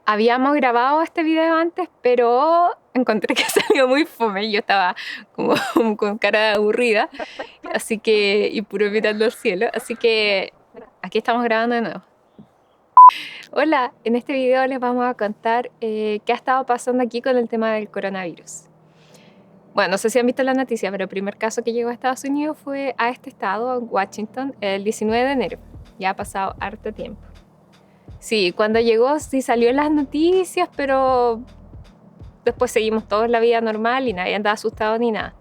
Habíamos grabado este video antes, pero encontré que salió muy fome y yo estaba como con cara aburrida, así que, y puro mirando al cielo, así que aquí estamos grabando de nuevo. Hola, en este video les vamos a contar qué ha estado pasando aquí con el tema del coronavirus. Bueno, no sé si han visto la noticia, pero el primer caso que llegó a Estados Unidos fue a este estado, a Washington, el 19 de enero. Ya ha pasado harto tiempo. Sí, cuando llegó sí salió en las noticias, pero después seguimos todos la vida normal y nadie andaba asustado ni nada.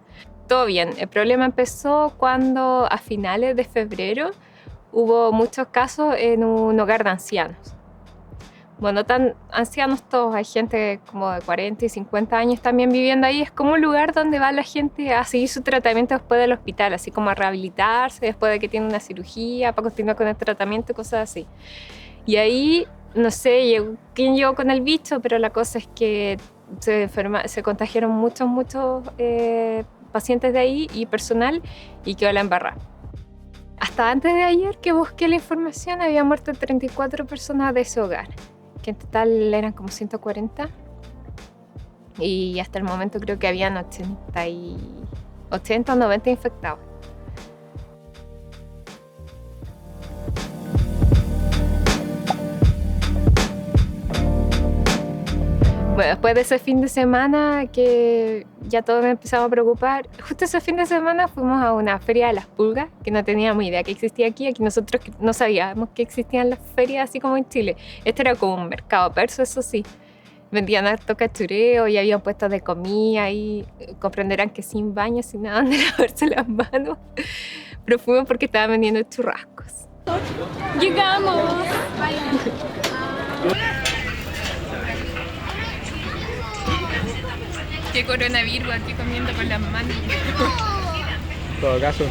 Todo bien. El problema empezó cuando a finales de febrero hubo muchos casos en un hogar de ancianos. Bueno, no tan ancianos todos, hay gente como de 40 y 50 años también viviendo ahí. Es como un lugar donde va la gente a seguir su tratamiento después del hospital, así como a rehabilitarse después de que tiene una cirugía, para continuar con el tratamiento, cosas así. Y ahí, no sé quién llegó con el bicho, pero la cosa es que se contagiaron muchos pacientes de ahí y personal, y quedó la embarrada. Hasta antes de ayer que busqué la información, había muerto 34 personas de ese hogar, que en total eran como 140. Y hasta el momento creo que habían 80 o 90 infectados. Bueno, después de ese fin de semana que ya todos nos empezamos a preocupar, justo ese fin de semana fuimos a una feria de las pulgas, que no teníamos idea que existía aquí. Aquí nosotros no sabíamos que existían las ferias así como en Chile. Este era como un mercado persa, eso sí. Vendían harto cachureo y había puestos de comida y comprenderán que sin baño, sin nada donde lavarse las manos. Pero fuimos porque estaban vendiendo churrascos. ¡Llegamos! ¿Qué coronavirus aquí comiendo con las manos? En todo caso.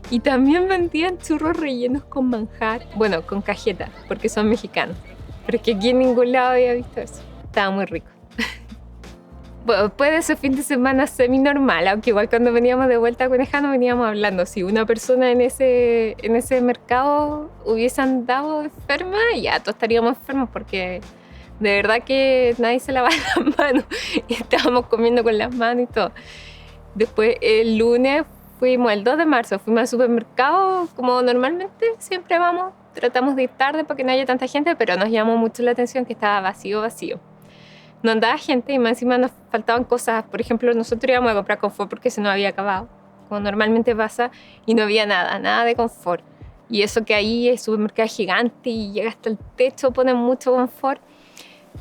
Y también vendían churros rellenos con manjar, bueno, con cajeta, porque son mexicanos. Pero es que aquí en ningún lado había visto eso. Estaba muy rico. Bueno, después de ese fin de semana semi-normal, aunque igual cuando veníamos de vuelta a Conejano veníamos hablando, si una persona en ese mercado hubiese andado enferma, ya todos estaríamos enfermos, porque de verdad que nadie se lavaba las manos y estábamos comiendo con las manos y todo. Después el lunes el 2 de marzo, fuimos al supermercado como normalmente siempre vamos. Tratamos de ir tarde para que no haya tanta gente, pero nos llamó mucho la atención que estaba vacío. No andaba gente y más encima nos faltaban cosas. Por ejemplo, nosotros íbamos a comprar confort porque se nos había acabado, como normalmente pasa, y no había nada de confort. Y eso que ahí el supermercado es gigante y llega hasta el techo, ponen mucho confort.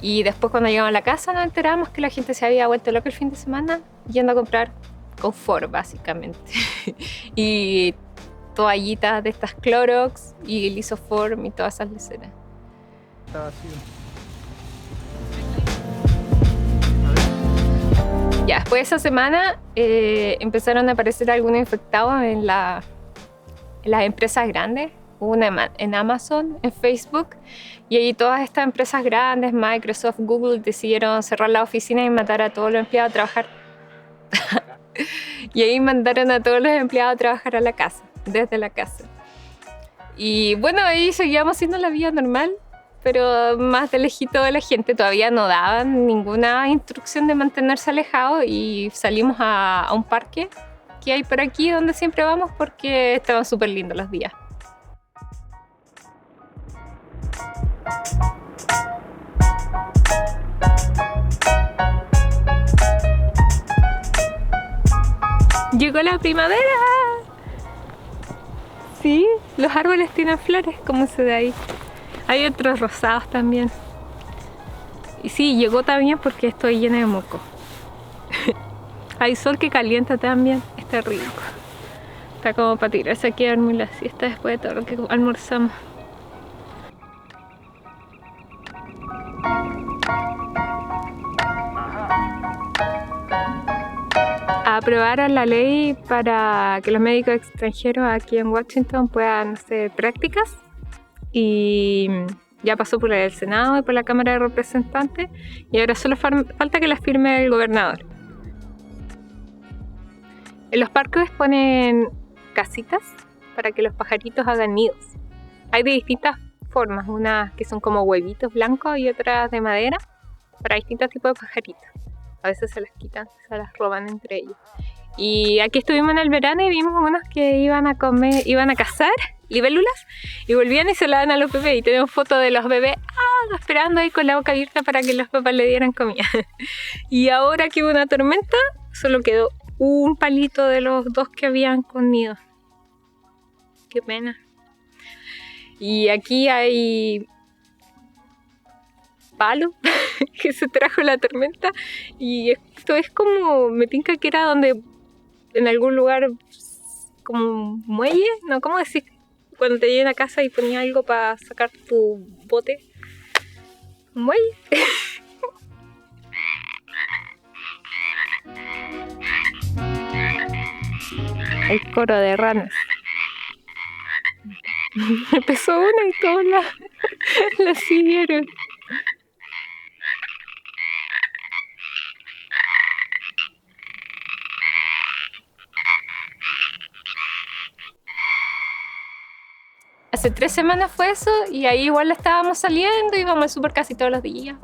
Y después cuando llegamos a la casa nos enteramos que la gente se había vuelto loca el fin de semana yendo a comprar confort, básicamente. Y toallitas de estas Clorox y Lisoform y todas esas leceras. Está vacío. Ya, después de esa semana empezaron a aparecer algunos infectados en las empresas grandes. Hubo una en Amazon, en Facebook, y ahí todas estas empresas grandes, Microsoft, Google, decidieron cerrar la oficina y mandar a todos los empleados a trabajar. Y ahí mandaron a todos los empleados a trabajar a la casa, desde la casa. Y bueno, ahí seguíamos haciendo la vida normal, pero más de lejito de la gente. Todavía no daban ninguna instrucción de mantenerse alejados y salimos a un parque que hay por aquí donde siempre vamos porque estaban súper lindos los días. ¡Llegó la primavera! Sí, los árboles tienen flores, como se ve ahí. Hay otros rosados también. Y sí, llegó también porque estoy llena de moco. Hay sol que calienta también, está rico. Está como para tirarse aquí a dormir la siesta después de todo lo que almorzamos. Aprobaron la ley para que los médicos extranjeros aquí en Washington puedan hacer prácticas y ya pasó por el Senado y por la Cámara de Representantes y ahora solo falta que la firme el gobernador. En los parques ponen casitas para que los pajaritos hagan nidos. Hay de distintas formas, unas que son como huevitos blancos y otras de madera, para distintos tipos de pajaritos. A veces se las quitan, se las roban entre ellos. Y aquí estuvimos en el verano y vimos unos que iban a cazar libélulas y volvían y se la dan a los bebés. Y tenemos fotos de los bebés esperando ahí con la boca abierta para que los papás le dieran comida. Y ahora que hubo una tormenta, solo quedó un palito de los 2 que habían con nido. Qué pena. Y aquí hay palo que se trajo la tormenta y esto es como, me tinca que era donde en algún lugar como un muelle, ¿no? ¿Cómo decir? Cuando te llegan a casa y ponías algo para sacar tu bote. ¿Un muelle? El coro de ranas. Empezó una y todos la siguieron. Hace 3 semanas fue eso y ahí igual estábamos saliendo, íbamos al súper casi todos los días.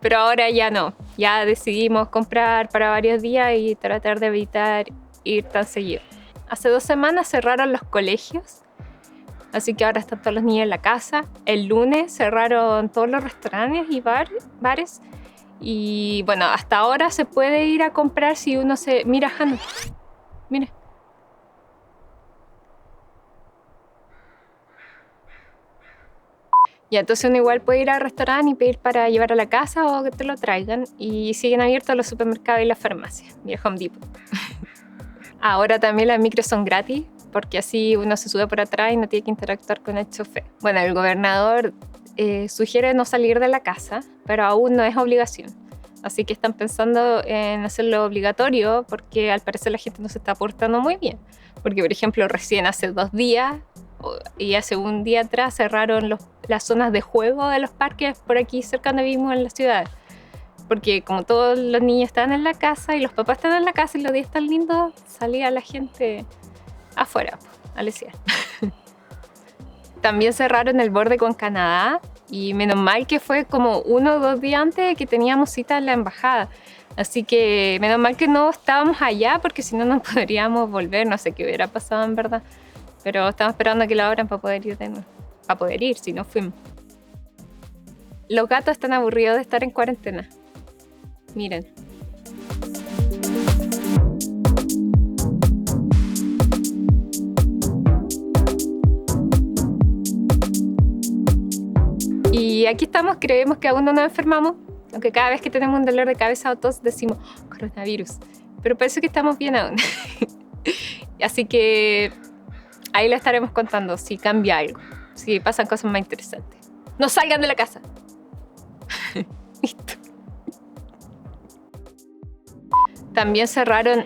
Pero ahora ya no, ya decidimos comprar para varios días y tratar de evitar ir tan seguido. Hace 2 semanas cerraron los colegios, así que ahora están todos los niños en la casa. El lunes cerraron todos los restaurantes y bares. Y bueno, hasta ahora se puede ir a comprar si uno se... Mira, Hannah, mira. Y entonces uno igual puede ir al restaurante y pedir para llevar a la casa o que te lo traigan. Y siguen abiertos los supermercados y las farmacias y el Home Depot. Ahora también las micros son gratis, porque así uno se sube por atrás y no tiene que interactuar con el chofer. Bueno, el gobernador sugiere no salir de la casa, pero aún no es obligación. Así que están pensando en hacerlo obligatorio porque al parecer la gente no se está portando muy bien. Porque, por ejemplo, recién hace 2 días y hace un día atrás cerraron las zonas de juego de los parques por aquí cerca donde vivimos en la ciudad. Porque como todos los niños están en la casa y los papás están en la casa y los días están lindos, salía la gente afuera a lesear. También cerraron el borde con Canadá y menos mal que fue como 1 o 2 días antes que teníamos cita en la embajada. Así que menos mal que no estábamos allá porque si no nos podríamos volver, no sé qué hubiera pasado en verdad. Pero estamos esperando a que la abran para poder ir de nuevo. Para poder ir, si no fuimos. Los gatos están aburridos de estar en cuarentena. Miren. Y aquí estamos, creemos que aún no nos enfermamos, aunque cada vez que tenemos un dolor de cabeza o tos decimos coronavirus, pero parece que estamos bien aún. Así que ahí le estaremos contando si cambia algo, si pasan cosas más interesantes. ¡No salgan de la casa! Listo. También cerraron